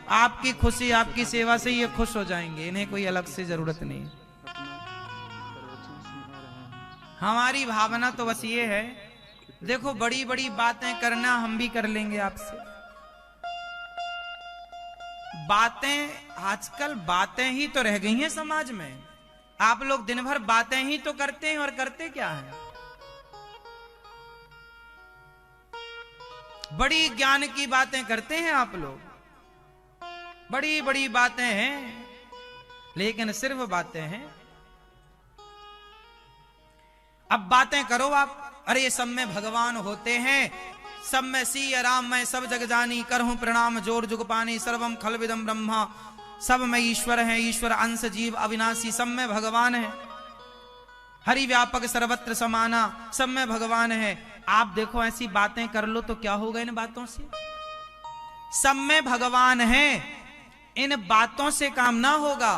आपकी खुशी आपकी सेवा से ये खुश हो जाएंगे, इन्हें कोई अलग से जरूरत नहीं। हमारी भावना तो बस ये है, देखो बड़ी बड़ी बातें करना हम भी कर लेंगे आपसे। बातें आजकल बातें ही तो रह गई हैं समाज में। आप लोग दिन भर बातें ही तो करते हैं और करते क्या है। बड़ी ज्ञान की बातें करते हैं आप लोग, बड़ी बड़ी बातें हैं, लेकिन सिर्फ बातें हैं। अब बातें करो आप, अरे सब में भगवान होते हैं, सब में सिया राम मैं सब जग जानी, करहूं प्रणाम जोर जुग पानी, सर्वम खलविदम ब्रह्मा, सब में ईश्वर है, ईश्वर अंश जीव अविनाशी, सब में भगवान है, हरि व्यापक सर्वत्र समाना, सब में भगवान है। आप देखो ऐसी बातें कर लो तो क्या होगा इन बातों से। सब में भगवान है, इन बातों से काम ना होगा।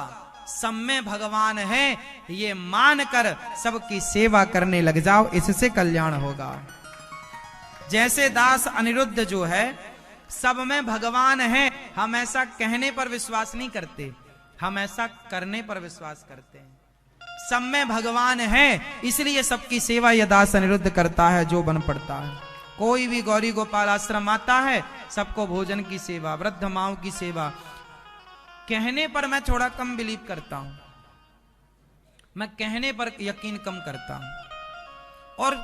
सब में भगवान है ये मानकर सबकी सेवा करने लग जाओ, इससे कल्याण होगा। जैसे दास अनिरुद्ध जो है, सब में भगवान है, हम ऐसा कहने पर विश्वास नहीं करते, हम ऐसा करने पर विश्वास करते हैं। सब में भगवान है इसलिए सबकी सेवा यह दास अनिरुद्ध करता है जो बन पड़ता है। कोई भी गौरी गोपाल आश्रम आता है, सबको भोजन की सेवा, वृद्ध माओ की सेवा। कहने पर मैं थोड़ा कम बिलीव करता हूं, मैं कहने पर यकीन कम करता हूं और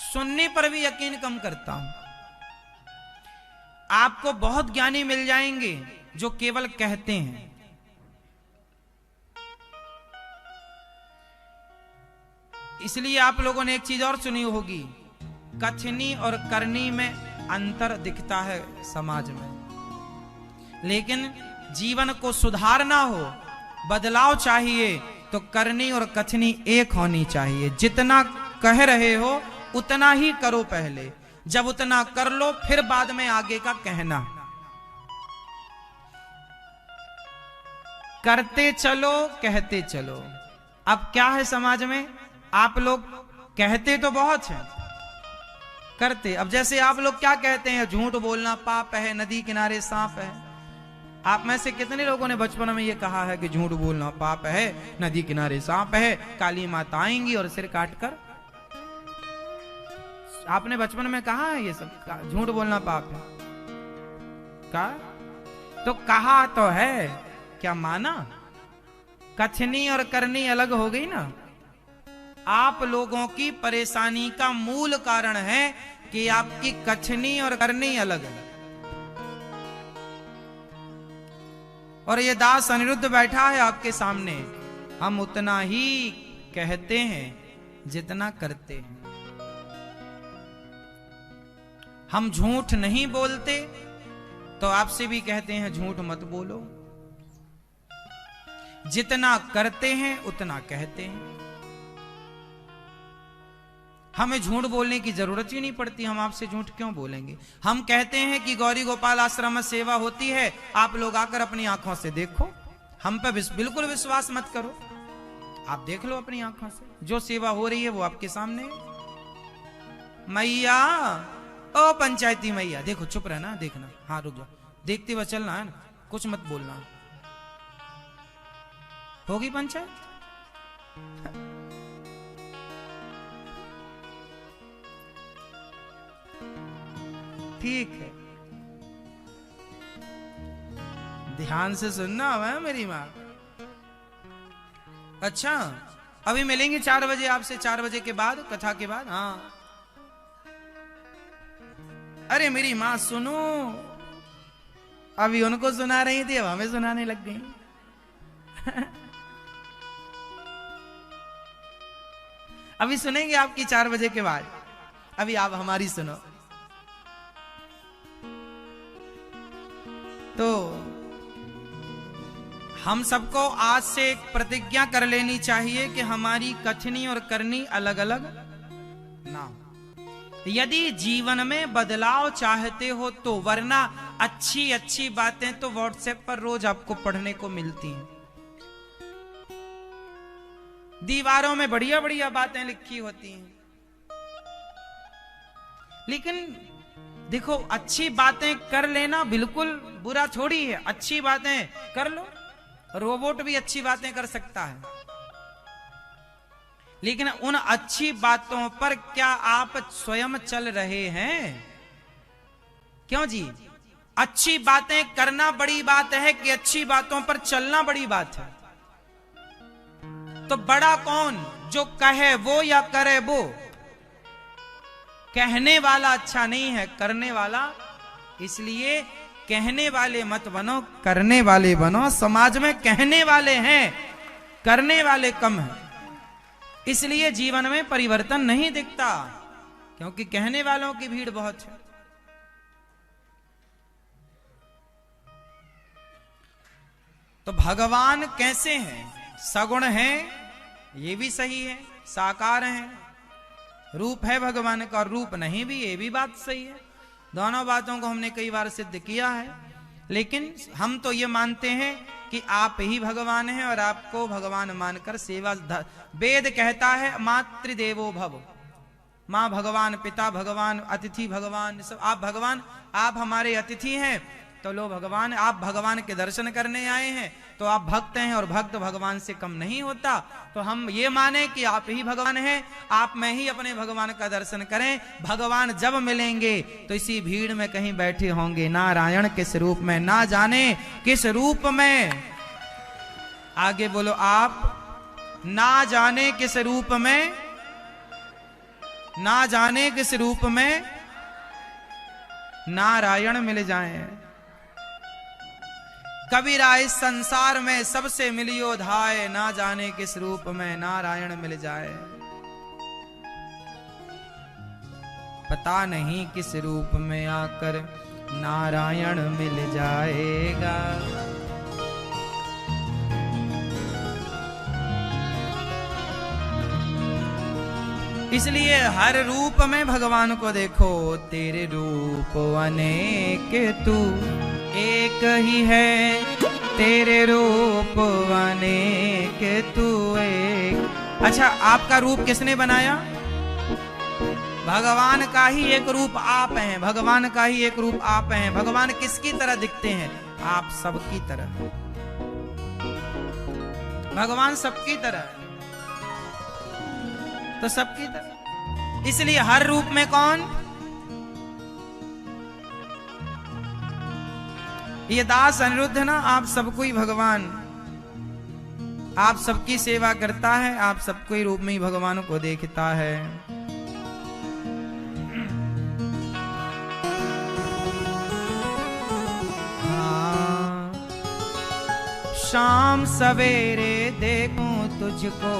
सुनने पर भी यकीन कम करता हूं। आपको बहुत ज्ञानी मिल जाएंगे जो केवल कहते हैं। इसलिए आप लोगों ने एक चीज और सुनी होगी, कथनी और करनी में अंतर दिखता है समाज में, लेकिन जीवन को सुधारना हो, बदलाव चाहिए तो करनी और कथनी एक होनी चाहिए। जितना कह रहे हो उतना ही करो पहले, जब उतना कर लो फिर बाद में आगे का कहना। करते चलो कहते चलो। अब क्या है समाज में, आप लोग कहते तो बहुत हैं, करते अब जैसे आप लोग क्या कहते हैं, झूठ बोलना पाप है, नदी किनारे सांप है। आप में से कितने लोगों ने बचपन में ये कहा है कि झूठ बोलना पाप है, नदी किनारे सांप है, काली माता आएंगी और सिर काट कर। आपने बचपन में कहा है ये सब, झूठ बोलना पाप है? कहा तो कहा तो है, क्या माना? कथनी और करनी अलग हो गई ना। आप लोगों की परेशानी का मूल कारण है कि आपकी कथनी और करनी अलग है। और ये दास अनिरुद्ध बैठा है आपके सामने, हम उतना ही कहते हैं जितना करते हैं। हम झूठ नहीं बोलते तो आपसे भी कहते हैं झूठ मत बोलो। जितना करते हैं उतना कहते हैं। हमें झूठ बोलने की जरूरत ही नहीं पड़ती, हम आपसे झूठ क्यों बोलेंगे। हम कहते हैं कि गौरी गोपाल आश्रम में सेवा होती है, आप लोग आकर अपनी आंखों से देखो। हम पे बिल्कुल विश्वास मत करो, आप देख लो अपनी आंखों से, जो सेवा हो रही है वो आपके सामने है। मैया, ओ पंचायती मैया, देखो चुप रहना, देखना, हाँ रुक जाओ, देखते हुए चलना है ना, कुछ मत बोलना। होगी पंचायत? ठीक है, ध्यान से सुनना है मेरी माँ। अच्छा, अभी मिलेंगे 4 बजे आपसे, 4 बजे के बाद, कथा के बाद। हाँ, अरे मेरी माँ सुनो, अभी उनको सुना रही थी, अब हमें सुनाने लग गई। अभी सुनेंगे आपकी 4 बजे के बाद, अभी आप हमारी सुनो। तो हम सबको आज से एक प्रतिज्ञा कर लेनी चाहिए कि हमारी कथनी और करनी अलग अलग ना हो। यदि जीवन में बदलाव चाहते हो तो, वरना अच्छी अच्छी बातें तो व्हाट्सएप पर रोज आपको पढ़ने को मिलती हैं। दीवारों में बढ़िया बढ़िया बातें लिखी होती हैं, लेकिन देखो अच्छी बातें कर लेना बिल्कुल बुरा थोड़ी है, अच्छी बातें कर लो। रोबोट भी अच्छी बातें कर सकता है, लेकिन उन अच्छी बातों पर क्या आप स्वयं चल रहे हैं? क्यों जी? अच्छी बातें करना बड़ी बात है कि अच्छी बातों पर चलना बड़ी बात है? तो बड़ा कौन, जो कहे वो या करे वो? कहने वाला अच्छा नहीं है, करने वाला। इसलिए कहने वाले मत बनो, करने वाले बनो। समाज में कहने वाले हैं, करने वाले कम हैं, इसलिए जीवन में परिवर्तन नहीं दिखता, क्योंकि कहने वालों की भीड़ बहुत है। तो भगवान कैसे हैं? सगुण हैं, ये भी सही है, साकार हैं, रूप है भगवान का, रूप नहीं भी, ये भी बात सही है। दोनों बातों को हमने कई बार सिद्ध किया है, लेकिन हम तो ये मानते हैं कि आप ही भगवान हैं और आपको भगवान मानकर सेवा। वेद कहता है मातृदेवो भव, माँ भगवान, पिता भगवान, अतिथि भगवान, सब आप भगवान, आप हमारे अतिथि हैं। तो लो भगवान, आप भगवान के दर्शन करने आए हैं, तो आप भक्त हैं और भक्त भगवान से कम नहीं होता। तो हम ये माने कि आप ही भगवान हैं, आप में ही अपने भगवान का दर्शन करें। भगवान जब मिलेंगे तो इसी भीड़ में कहीं बैठे होंगे, नारायण किस रूप में, ना जाने किस रूप में। आगे बोलो आप, ना जाने किस रूप में, ना जाने किस रूप में नारायण मिल जाएं। कबीरा इस संसार में सबसे मिलियो धाय, ना जाने किस रूप में नारायण मिल जाए। पता नहीं किस रूप में आकर नारायण मिल जाएगा। इसलिए हर रूप में भगवान को देखो। तेरे रूप अनेक तू एक ही है, तेरे रूप अनेक तू एक। अच्छा, आपका रूप किसने बनाया? भगवान का ही एक रूप आप हैं, भगवान का ही एक रूप आप हैं। भगवान किसकी तरह दिखते हैं? आप सबकी तरह। भगवान सबकी तरह है, तो सबकी तरह। इसलिए हर रूप में कौन? ये दास अनिरुद्ध ना, आप सबको ही भगवान, आप सबकी सेवा करता है, आप सबको ही रूप में ही भगवान को देखता है। हाँ, शाम सवेरे देखूं तुझको।